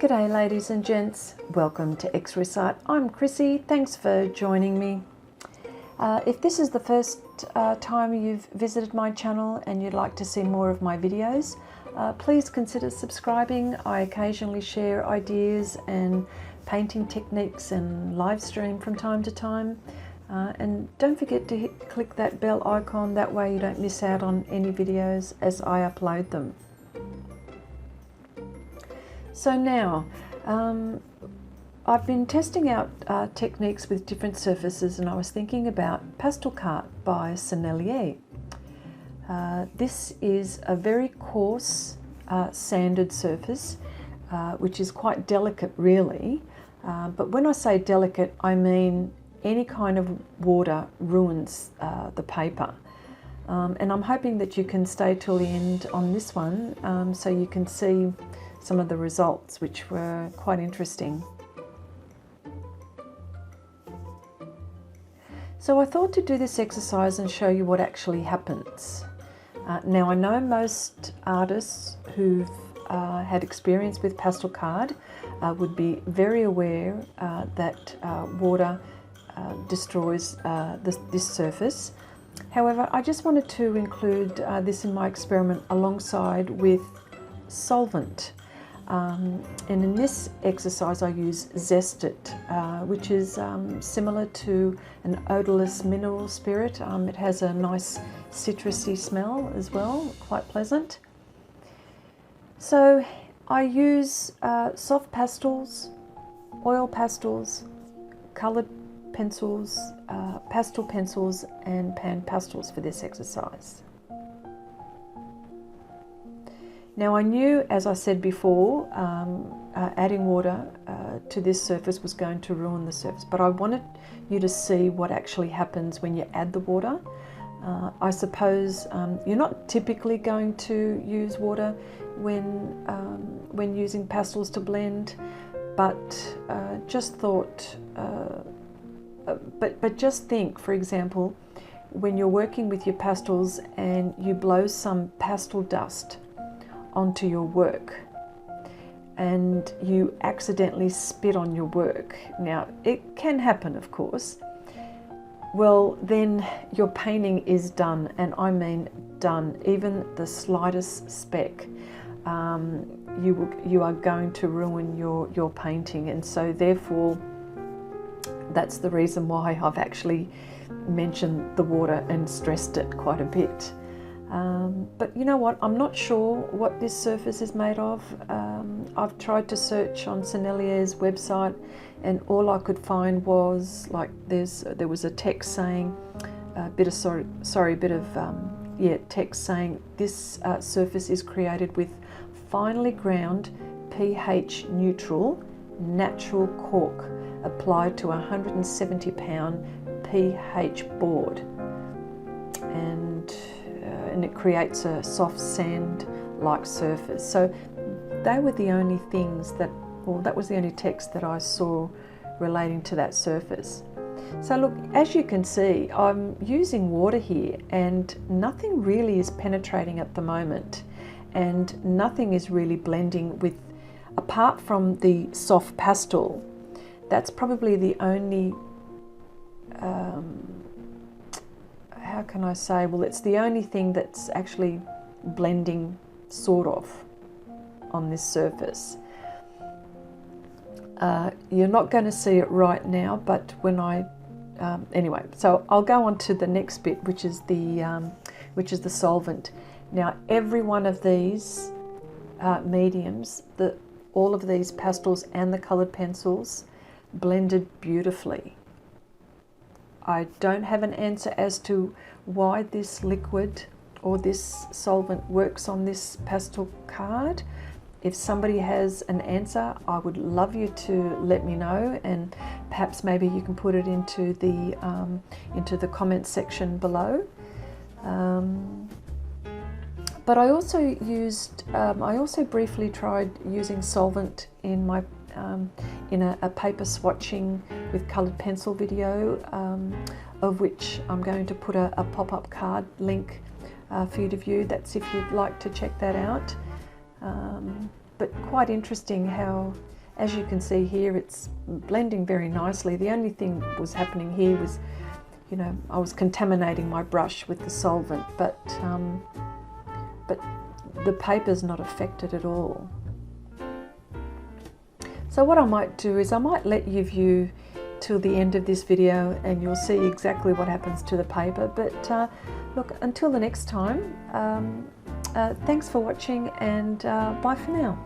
G'day ladies and gents, welcome to Xrissart. I'm Chrissy, thanks for joining me. If this is the first time you've visited my channel and you'd like to see more of my videos, please consider subscribing. I occasionally share ideas and painting techniques and live stream from time to time. And don't forget to click that bell icon, that way you don't miss out on any videos as I upload them. So now, I've been testing out techniques with different surfaces, and I was thinking about Pastel Card by Sennelier. This is a very coarse sanded surface, which is quite delicate really. But when I say delicate, I mean any kind of water ruins the paper. And I'm hoping that you can stay till the end on this one so you can see some of the results, which were quite interesting. So I thought to do this exercise and show you what actually happens. Now I know most artists who've had experience with Pastel Card would be very aware that water destroys this surface. However, I just wanted to include this in my experiment alongside with Solvent. And in this exercise I use Zest IT, which is similar to an Odourless Mineral Spirit. It has a nice citrusy smell as well, quite pleasant. So I use soft pastels, oil pastels, coloured pencils, pastel pencils and PanPanstels for this exercise. Now I knew, as I said before, adding water to this surface was going to ruin the surface, but I wanted you to see what actually happens when you add the water. I suppose you're not typically going to use water when using pastels to blend, but just thought, but just think, for example, when you're working with your pastels and you blow some pastel dust onto your work and you accidentally spit on your work. Now it can happen, of course. Well, then your painting is done, and I mean done. Even the slightest speck, you are going to ruin your painting, and so therefore that's the reason why I've actually mentioned the water and stressed it quite a bit. But you know what, I'm not sure what this surface is made of. I've tried to search on Sennelier's website and all I could find was like there was a text saying text saying this surface is created with finely ground pH neutral natural cork applied to a 170 pound pH board, and it creates a soft sand-like surface. So they were the only things that was the only text that I saw relating to that surface. So look, as you can see, I'm using water here and nothing really is penetrating at the moment, and nothing is really blending with, apart from the soft pastel. That's probably the only how can I say, well, it's the only thing that's actually blending sort of on this surface. You're not going to see it right now, but when I anyway, so I'll go on to the next bit, which is the solvent. Now every one of these mediums, all of these pastels and the coloured pencils blended beautifully. I don't have an answer as to why this liquid or this solvent works on this pastel card. If somebody has an answer, I would love you to let me know, and perhaps maybe you can put it into the comment section below. But I also used, I also briefly tried using solvent in my in a paper swatching with coloured pencil video, of which I'm going to put a pop-up card link for you to view. That's if you'd like to check that out. But quite interesting how As you can see here, it's blending very nicely. The only thing that was happening here was, you know, I was contaminating my brush with the solvent, but the paper's not affected at all. So what I might do is I might let you view till the end of this video and you'll see exactly what happens to the paper. But look, until the next time, thanks for watching, and bye for now.